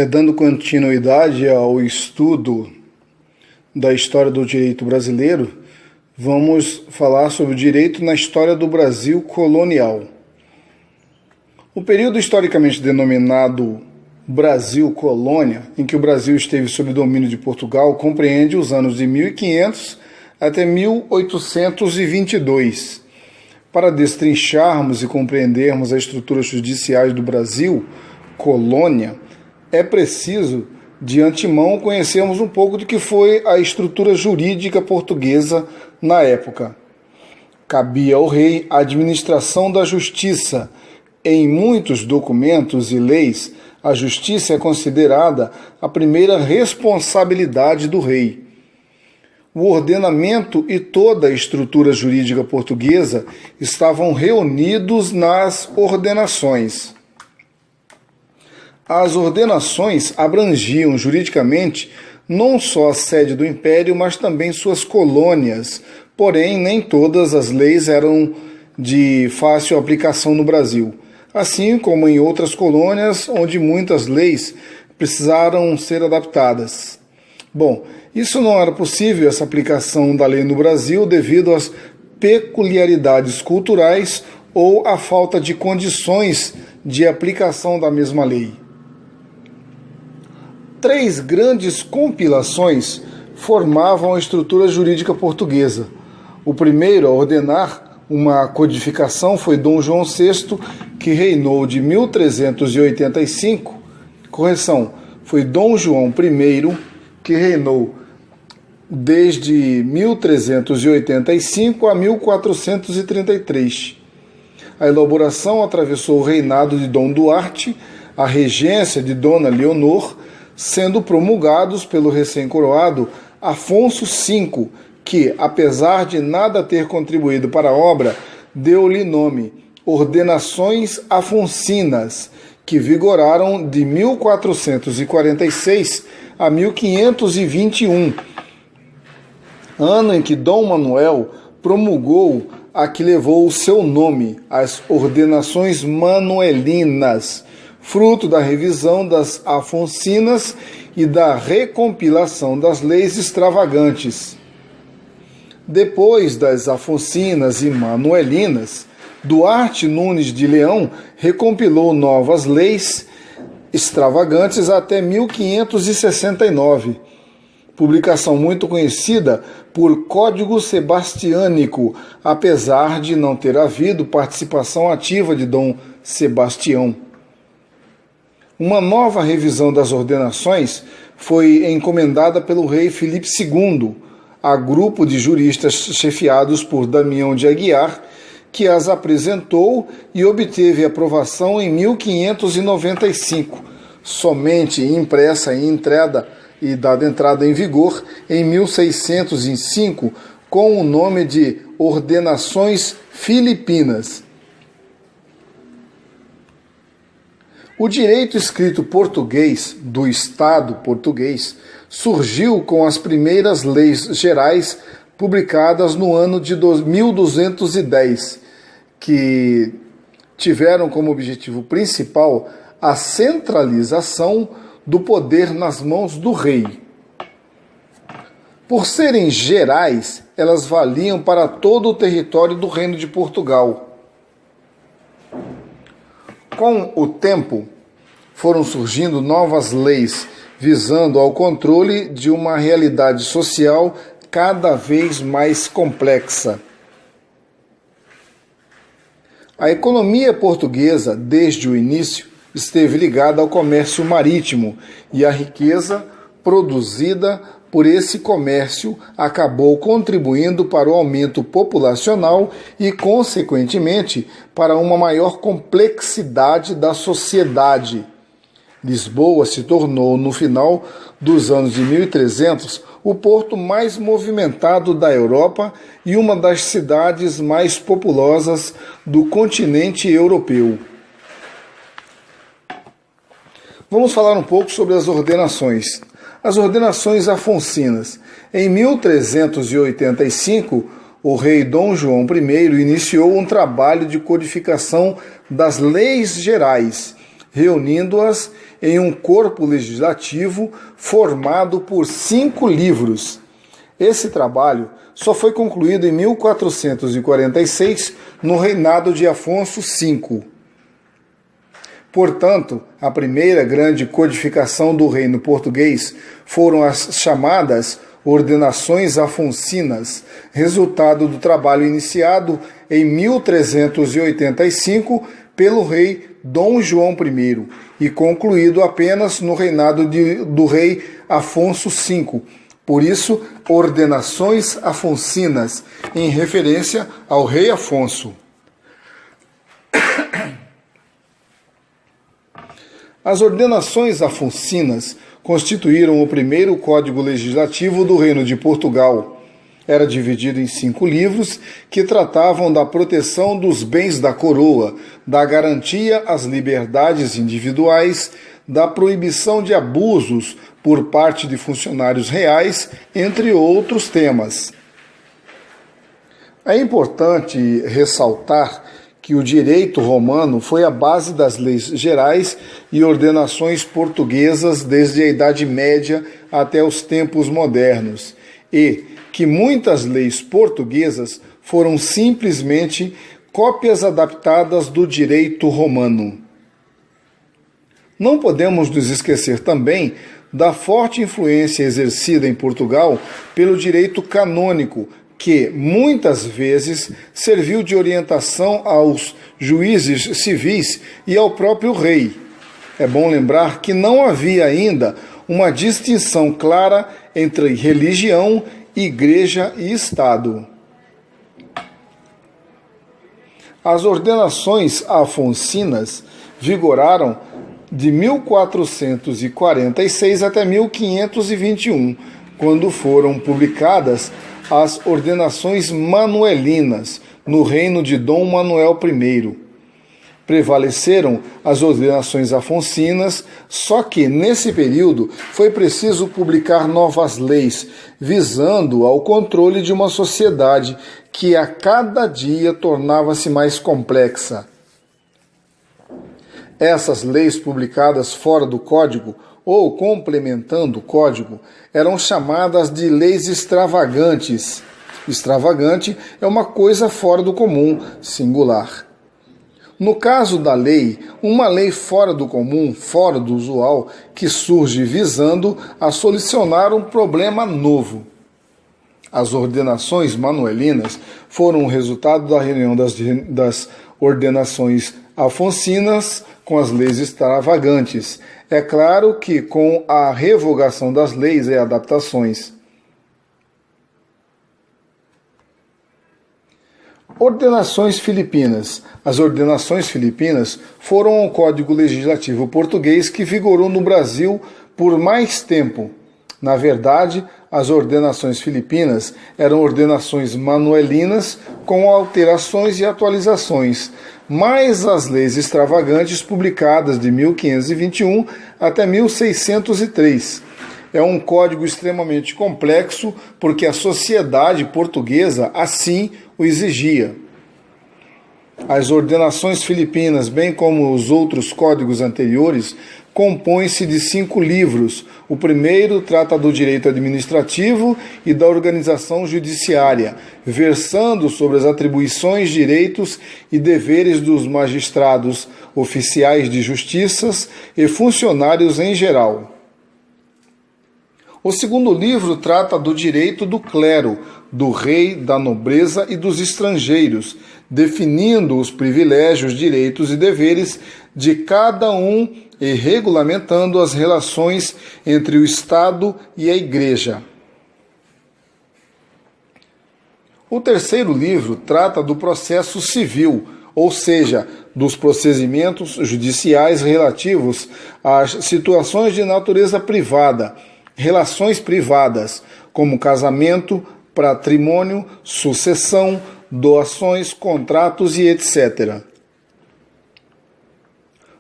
Dando continuidade ao estudo da história do direito brasileiro, vamos falar sobre o direito na história do Brasil colonial. O período historicamente denominado Brasil Colônia, em que o Brasil esteve sob domínio de Portugal, compreende os anos de 1500 até 1822. Para destrincharmos e compreendermos as estruturas judiciais do Brasil colônia, é preciso, de antemão, conhecermos um pouco do que foi a estrutura jurídica portuguesa na época. Cabia ao rei a administração da justiça. Em muitos documentos e leis, a justiça é considerada a primeira responsabilidade do rei. O ordenamento e toda a estrutura jurídica portuguesa estavam reunidos nas ordenações. As ordenações abrangiam juridicamente não só a sede do império, mas também suas colônias, porém nem todas as leis eram de fácil aplicação no Brasil, assim como em outras colônias onde muitas leis precisaram ser adaptadas. Bom, isso não era possível, essa aplicação da lei no Brasil, devido às peculiaridades culturais ou à falta de condições de aplicação da mesma lei. Três grandes compilações formavam a estrutura jurídica portuguesa. O primeiro a ordenar uma codificação foi Dom João VI, que reinou de 1385. Foi Dom João I, que reinou desde 1385 a 1433. A elaboração atravessou o reinado de Dom Duarte, a regência de Dona Leonor, sendo promulgados pelo recém-coroado Afonso V, que, apesar de nada ter contribuído para a obra, deu-lhe nome Ordenações Afonsinas, que vigoraram de 1446 a 1521, ano em que Dom Manuel promulgou a que levou o seu nome, as Ordenações Manuelinas, fruto da revisão das Afonsinas e da recompilação das leis extravagantes. Depois das Afonsinas e Manuelinas, Duarte Nunes de Leão recompilou novas leis extravagantes até 1569, publicação muito conhecida por Código Sebastiânico, apesar de não ter havido participação ativa de Dom Sebastião. Uma nova revisão das ordenações foi encomendada pelo rei Filipe II a grupo de juristas chefiados por Damião de Aguiar, que as apresentou e obteve aprovação em 1595, somente impressa e dada entrada em vigor em 1605, com o nome de Ordenações Filipinas. O direito escrito português do Estado português surgiu com as primeiras leis gerais publicadas no ano de 1210, que tiveram como objetivo principal a centralização do poder nas mãos do rei. Por serem gerais, elas valiam para todo o território do Reino de Portugal. Com o tempo, foram surgindo novas leis visando ao controle de uma realidade social cada vez mais complexa. A economia portuguesa, desde o início, esteve ligada ao comércio marítimo e a riqueza produzida por esse comércio acabou contribuindo para o aumento populacional e, consequentemente, para uma maior complexidade da sociedade. Lisboa se tornou, no final dos anos de 1300, o porto mais movimentado da Europa e uma das cidades mais populosas do continente europeu. Vamos falar um pouco sobre as ordenações. As ordenações afonsinas. Em 1385, o rei Dom João I iniciou um trabalho de codificação das leis gerais, reunindo-as em um corpo legislativo formado por 5 livros. Esse trabalho só foi concluído em 1446, no reinado de Afonso V. Portanto, a primeira grande codificação do reino português foram as chamadas Ordenações Afonsinas, resultado do trabalho iniciado em 1385 pelo rei Dom João I e concluído apenas no reinado do rei Afonso V. Por isso, Ordenações Afonsinas, em referência ao rei Afonso. As Ordenações Afonsinas constituíram o primeiro código legislativo do Reino de Portugal. Era dividido em 5 livros que tratavam da proteção dos bens da coroa, da garantia às liberdades individuais, da proibição de abusos por parte de funcionários reais, entre outros temas. É importante ressaltar que o direito romano foi a base das leis gerais e ordenações portuguesas desde a Idade Média até os tempos modernos, e que muitas leis portuguesas foram simplesmente cópias adaptadas do direito romano. Não podemos nos esquecer também da forte influência exercida em Portugal pelo direito canônico, que muitas vezes serviu de orientação aos juízes civis e ao próprio rei. É bom lembrar que não havia ainda uma distinção clara entre religião, igreja e Estado. As ordenações afonsinas vigoraram de 1446 até 1521, quando foram publicadas as Ordenações Manuelinas, no reino de Dom Manuel I. Prevaleceram as Ordenações Afonsinas, só que, nesse período, foi preciso publicar novas leis, visando ao controle de uma sociedade que a cada dia tornava-se mais complexa. Essas leis publicadas fora do Código, ou complementando o Código, eram chamadas de leis extravagantes. Extravagante é uma coisa fora do comum, singular. No caso da lei, uma lei fora do comum, fora do usual, que surge visando a solucionar um problema novo. As ordenações manuelinas foram o resultado da reunião das ordenações afonsinas com as leis extravagantes. É claro que com a revogação das leis e adaptações. Ordenações filipinas. As ordenações filipinas foram o Código Legislativo português que vigorou no Brasil por mais tempo. Na verdade, as ordenações filipinas eram ordenações manuelinas com alterações e atualizações, mais as leis extravagantes publicadas de 1521 até 1603. É um código extremamente complexo porque a sociedade portuguesa assim o exigia. As ordenações filipinas, bem como os outros códigos anteriores, compõem-se de 5 livros. O primeiro trata do direito administrativo e da organização judiciária, versando sobre as atribuições, direitos e deveres dos magistrados, oficiais de justiças e funcionários em geral. O segundo livro trata do direito do clero, do rei, da nobreza e dos estrangeiros, definindo os privilégios, direitos e deveres de cada um e regulamentando as relações entre o Estado e a Igreja. O terceiro livro trata do processo civil, ou seja, dos procedimentos judiciais relativos às situações de natureza privada, relações privadas, como casamento, patrimônio, sucessão, doações, contratos e etc.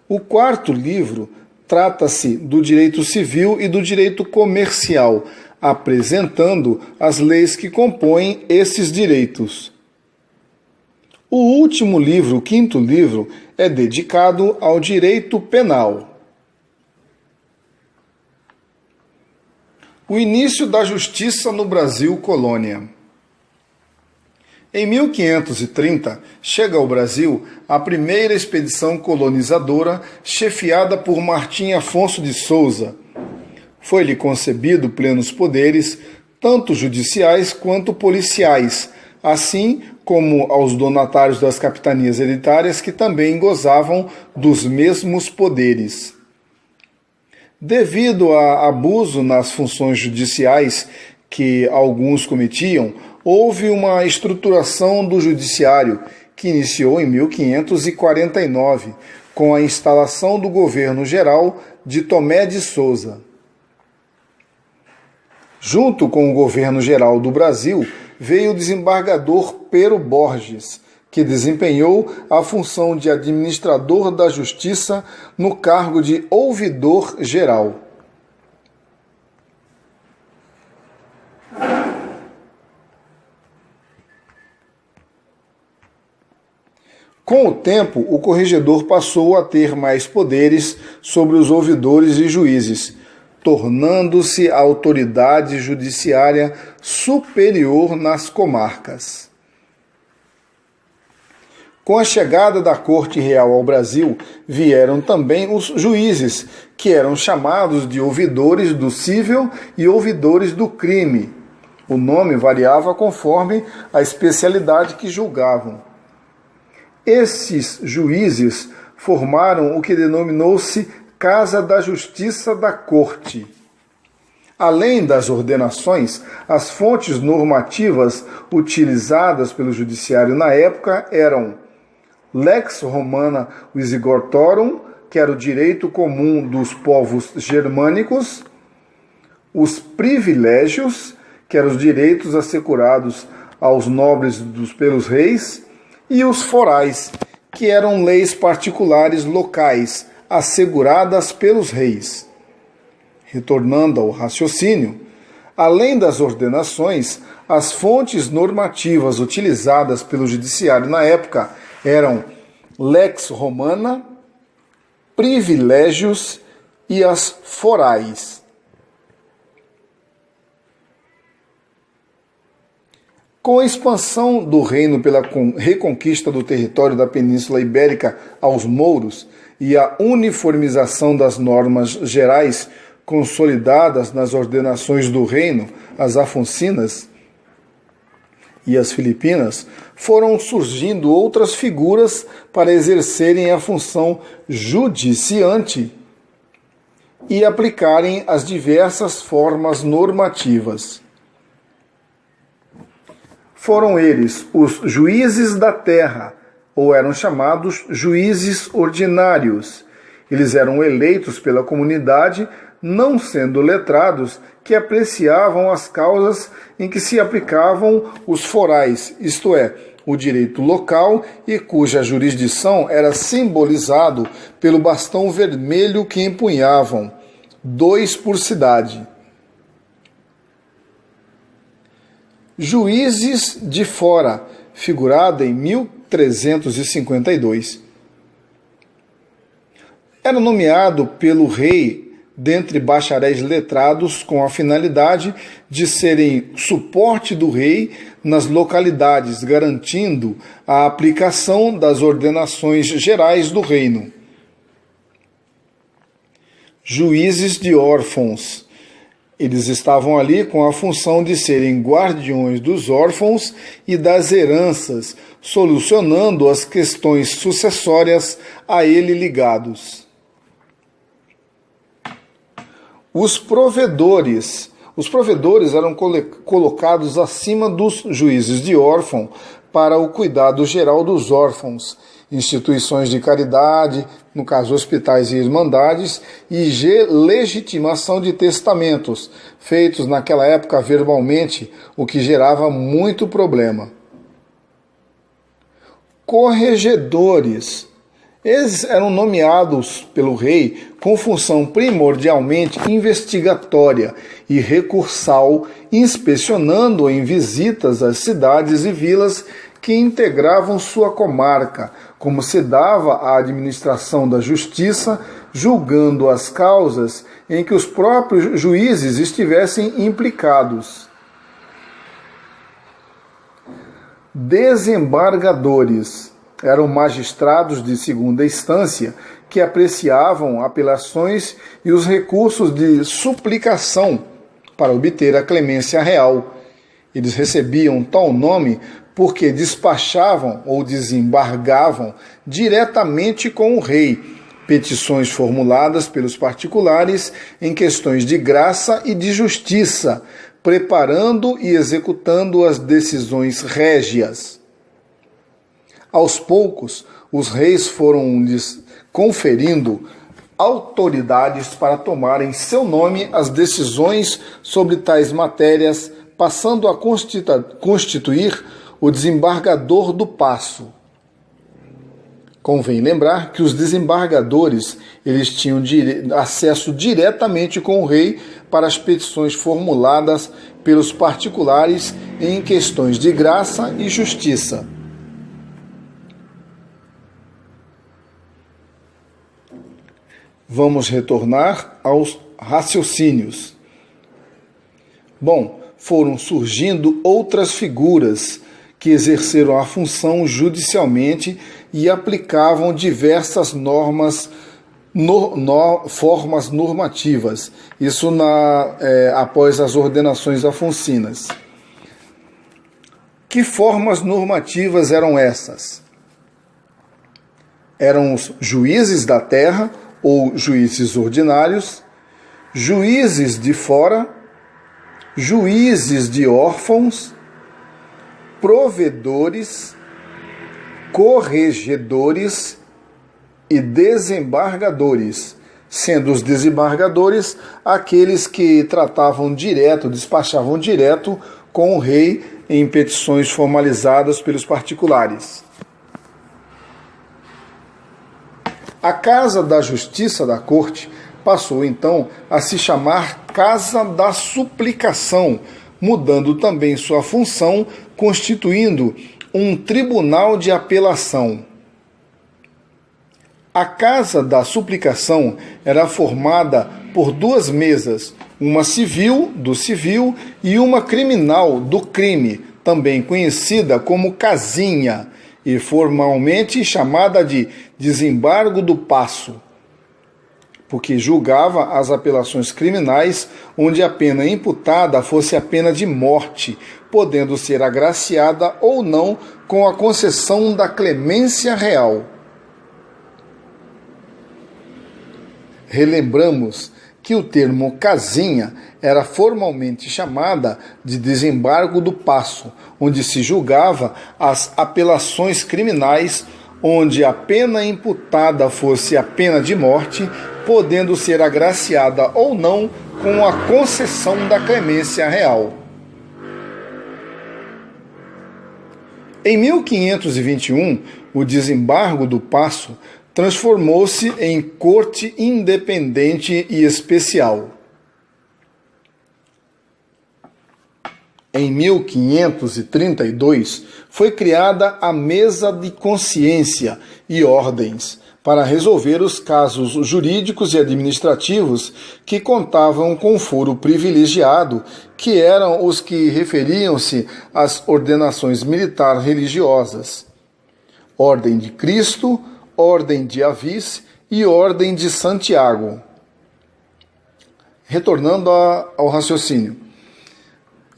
O quarto livro trata-se do direito civil e do direito comercial, apresentando as leis que compõem esses direitos. O último livro, o quinto livro, é dedicado ao direito penal. O início da justiça no Brasil colônia. Em 1530, chega ao Brasil a primeira expedição colonizadora chefiada por Martim Afonso de Souza. Foi-lhe concebido plenos poderes, tanto judiciais quanto policiais, assim como aos donatários das capitanias hereditárias que também gozavam dos mesmos poderes. Devido a abuso nas funções judiciais que alguns cometiam, houve uma estruturação do judiciário que iniciou em 1549, com a instalação do governo geral de Tomé de Souza. Junto com o governo geral do Brasil, veio o desembargador Pero Borges, que desempenhou a função de administrador da justiça no cargo de ouvidor geral. Com o tempo, o corregedor passou a ter mais poderes sobre os ouvidores e juízes, tornando-se a autoridade judiciária superior nas comarcas. Com a chegada da Corte Real ao Brasil, vieram também os juízes, que eram chamados de ouvidores do cível e ouvidores do crime. O nome variava conforme a especialidade que julgavam. Esses juízes formaram o que denominou-se Casa da Justiça da Corte. Além das ordenações, as fontes normativas utilizadas pelo judiciário na época eram Lex Romana Visigortorum, que era o direito comum dos povos germânicos, os privilégios, que eram os direitos assegurados aos nobres pelos reis, e os forais, que eram leis particulares locais, asseguradas pelos reis. Retornando ao raciocínio, além das ordenações, as fontes normativas utilizadas pelo judiciário na época eram Lex Romana, privilégios e as forais. Com a expansão do reino pela reconquista do território da Península Ibérica aos mouros e a uniformização das normas gerais consolidadas nas ordenações do reino, as Afonsinas e as Filipinas, foram surgindo outras figuras para exercerem a função judiciante e aplicarem as diversas formas normativas. Foram eles os juízes da terra, ou eram chamados juízes ordinários. Eles eram eleitos pela comunidade, não sendo letrados, que apreciavam as causas em que se aplicavam os forais, isto é, o direito local, e cuja jurisdição era simbolizado pelo bastão vermelho que empunhavam, 2 por cidade. Juízes de Fora, figurada em 1352. Era nomeado pelo rei dentre bacharéis letrados com a finalidade de serem suporte do rei nas localidades, garantindo a aplicação das ordenações gerais do reino. Juízes de órfãos. Eles estavam ali com a função de serem guardiões dos órfãos e das heranças, solucionando as questões sucessórias a ele ligados. Os provedores. Os provedores eram colocados acima dos juízes de órfão para o cuidado geral dos órfãos, instituições de caridade, no caso hospitais e irmandades, e legitimação de testamentos, feitos naquela época verbalmente, o que gerava muito problema. Corregedores. Eles eram nomeados pelo rei com função primordialmente investigatória e recursal, inspecionando em visitas às cidades e vilas que integravam sua comarca, como se dava a administração da justiça, julgando as causas em que os próprios juízes estivessem implicados. Desembargadores eram magistrados de segunda instância que apreciavam apelações e os recursos de suplicação para obter a clemência real. Eles recebiam tal nome porque despachavam ou desembargavam diretamente com o rei petições formuladas pelos particulares em questões de graça e de justiça, preparando e executando as decisões régias. Aos poucos, os reis foram-lhes conferindo autoridades para tomar em seu nome as decisões sobre tais matérias, passando a constituir o desembargador do paço. Convém lembrar que os desembargadores eles tinham acesso diretamente com o rei para as petições formuladas pelos particulares em questões de graça e justiça. Vamos retornar aos raciocínios. Bom, foram surgindo outras figuras que exerceram a função judicialmente e aplicavam diversas formas normativas. Isso após as ordenações afonsinas. Que formas normativas eram essas? Eram os juízes da terra, ou juízes ordinários, juízes de fora, juízes de órfãos, provedores, corregedores e desembargadores, sendo os desembargadores aqueles que tratavam direto, despachavam direto com o rei em petições formalizadas pelos particulares. A Casa da Justiça da Corte passou então a se chamar Casa da Suplicação, mudando também sua função, constituindo um tribunal de apelação. A Casa da Suplicação era formada por duas mesas, uma civil, do civil, e uma criminal, do crime, também conhecida como casinha, e formalmente chamada de desembargo do paço, porque julgava as apelações criminais onde a pena imputada fosse a pena de morte, podendo ser agraciada ou não com a concessão da clemência real. Relembramos que o termo casinha era formalmente chamada de desembargo do paço, onde se julgava as apelações criminais onde a pena imputada fosse a pena de morte, podendo ser agraciada ou não com a concessão da clemência real. Em 1521, o desembargo do paço transformou-se em corte independente e especial. Em 1532, foi criada a Mesa de Consciência e Ordens para resolver os casos jurídicos e administrativos que contavam com foro privilegiado, que eram os que referiam-se às ordenações militar religiosas. Ordem de Cristo, Ordem de Avis e Ordem de Santiago. Retornando ao raciocínio.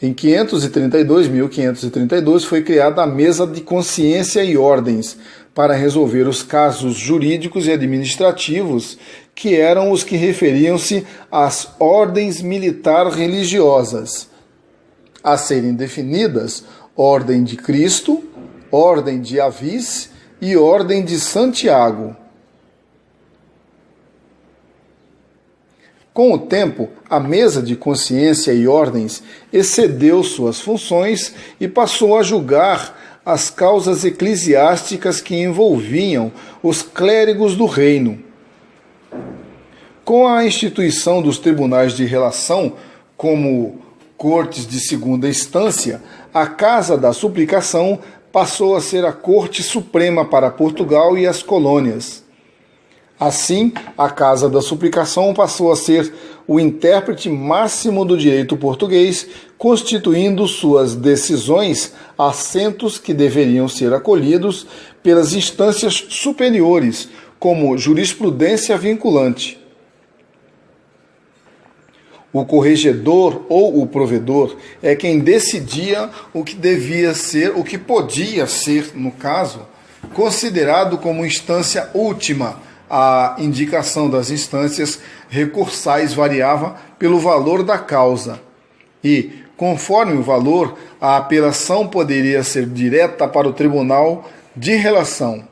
Em 1532 foi criada a Mesa de Consciência e Ordens para resolver os casos jurídicos e administrativos que eram os que referiam-se às ordens militar religiosas, a serem definidas Ordem de Cristo, Ordem de Avis e Ordem de Santiago. Com o tempo, a Mesa de Consciência e Ordens excedeu suas funções e passou a julgar as causas eclesiásticas que envolviam os clérigos do reino. Com a instituição dos tribunais de relação, como cortes de segunda instância, a Casa da Suplicação passou a ser a Corte Suprema para Portugal e as colônias. Assim, a Casa da Suplicação passou a ser o intérprete máximo do direito português, constituindo suas decisões assentos que deveriam ser acolhidos pelas instâncias superiores, como jurisprudência vinculante. O corregedor ou o provedor é quem decidia o que devia ser, o que podia ser, no caso, considerado como instância última. A indicação das instâncias recursais variava pelo valor da causa e, conforme o valor, a apelação poderia ser direta para o Tribunal de Relação.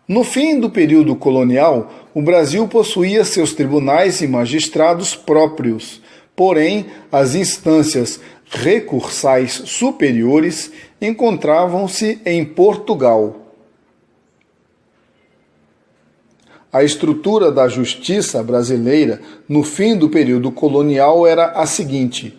No fim do período colonial, o Brasil possuía seus tribunais e magistrados próprios, porém, as instâncias recursais superiores encontravam-se em Portugal. A estrutura da justiça brasileira no fim do período colonial era a seguinte: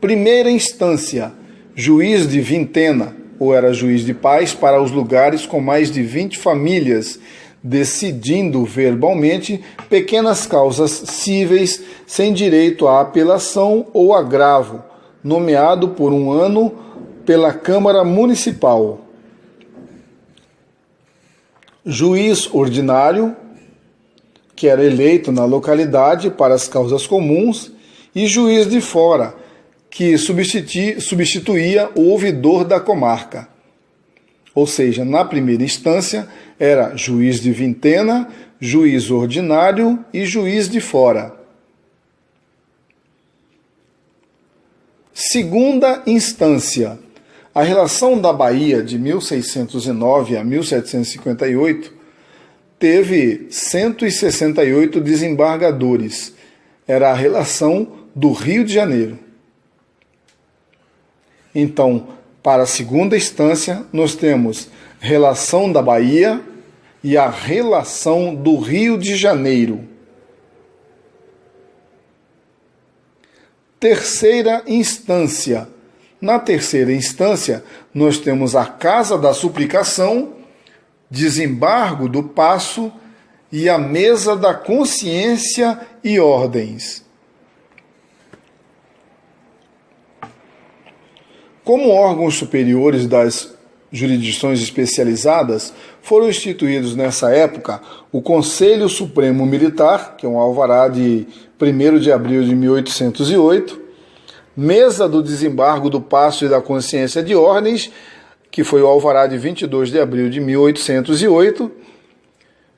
primeira instância, juiz de vintena, ou era juiz de paz para os lugares com mais de 20 famílias, decidindo verbalmente pequenas causas cíveis sem direito à apelação ou agravo, nomeado por um ano pela Câmara Municipal. Juiz ordinário, que era eleito na localidade para as causas comuns, e juiz de fora, que substituía o ouvidor da comarca. Ou seja, na primeira instância, era juiz de vintena, juiz ordinário e juiz de fora. Segunda instância. A relação da Bahia de 1609 a 1758 teve 168 desembargadores. Era a relação do Rio de Janeiro. Então, para a segunda instância, nós temos relação da Bahia e a relação do Rio de Janeiro. Terceira instância. Na terceira instância, nós temos a Casa da Suplicação, desembargo do Paço e a Mesa da Consciência e Ordens. Como órgãos superiores das jurisdições especializadas, foram instituídos nessa época o Conselho Supremo Militar, que é um alvará de 1º de abril de 1808, Mesa do Desembargo do Paço e da Consciência de Ordens, que foi o alvará de 22 de abril de 1808,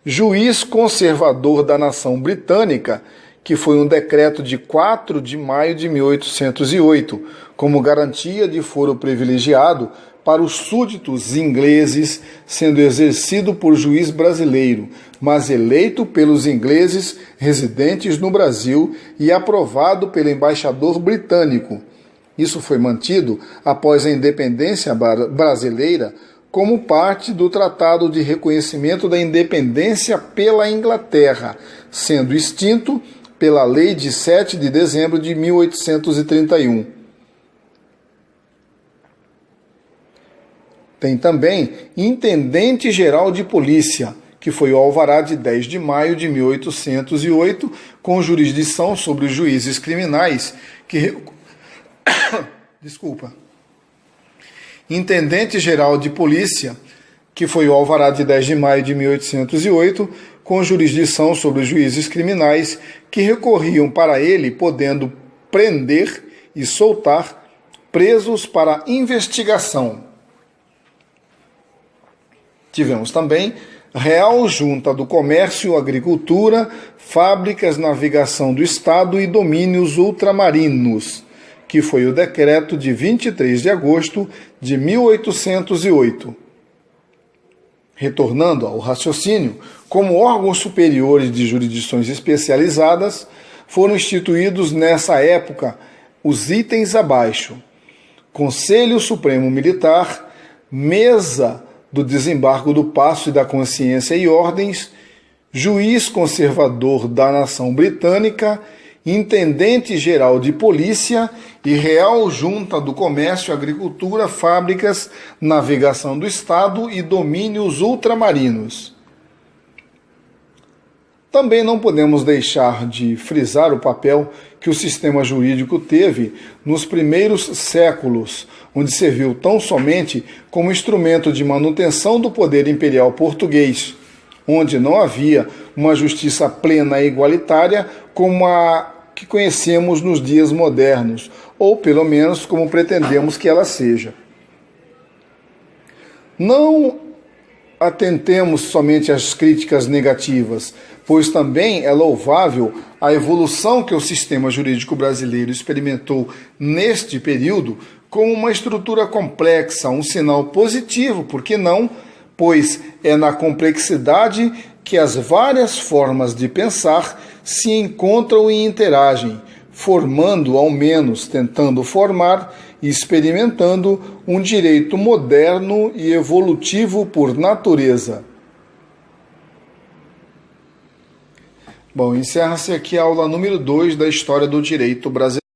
Juiz Conservador da Nação Britânica, que foi um decreto de 4 de maio de 1808, como garantia de foro privilegiado para os súditos ingleses, sendo exercido por juiz brasileiro, mas eleito pelos ingleses residentes no Brasil e aprovado pelo embaixador britânico. Isso foi mantido após a independência brasileira como parte do Tratado de Reconhecimento da Independência pela Inglaterra, sendo extinto pela Lei de 7 de dezembro de 1831. Tem também Intendente-Geral de Polícia, que foi o alvará de 10 de maio de 1808, com jurisdição sobre os juízes criminais que... Intendente-Geral de Polícia, que foi o alvará de 10 de maio de 1808, com jurisdição sobre os juízes criminais que recorriam para ele, podendo prender e soltar presos para investigação. Tivemos também Real Junta do Comércio, Agricultura, Fábricas, Navegação do Estado e Domínios Ultramarinos, que foi o decreto de 23 de agosto de 1808. Retornando ao raciocínio, como órgãos superiores de jurisdições especializadas, foram instituídos nessa época os itens abaixo: Conselho Supremo Militar, Mesa do Desembargo do Paço e da Consciência e Ordens, Juiz Conservador da Nação Britânica Intendente-Geral de Polícia e Real Junta do Comércio, Agricultura, Fábricas, Navegação do Estado e Domínios Ultramarinos. Também não podemos deixar de frisar o papel que o sistema jurídico teve nos primeiros séculos, onde serviu tão somente como instrumento de manutenção do poder imperial português, onde não havia uma justiça plena e igualitária como a que conhecemos nos dias modernos, ou pelo menos como pretendemos que ela seja. Não atentemos somente às críticas negativas, pois também é louvável a evolução que o sistema jurídico brasileiro experimentou neste período como uma estrutura complexa, um sinal positivo, por que não? Pois é na complexidade que as várias formas de pensar se encontram e interagem, formando, ao menos tentando formar e experimentando um direito moderno e evolutivo por natureza. Bom, encerra-se aqui a aula número 2 da História do Direito Brasileiro.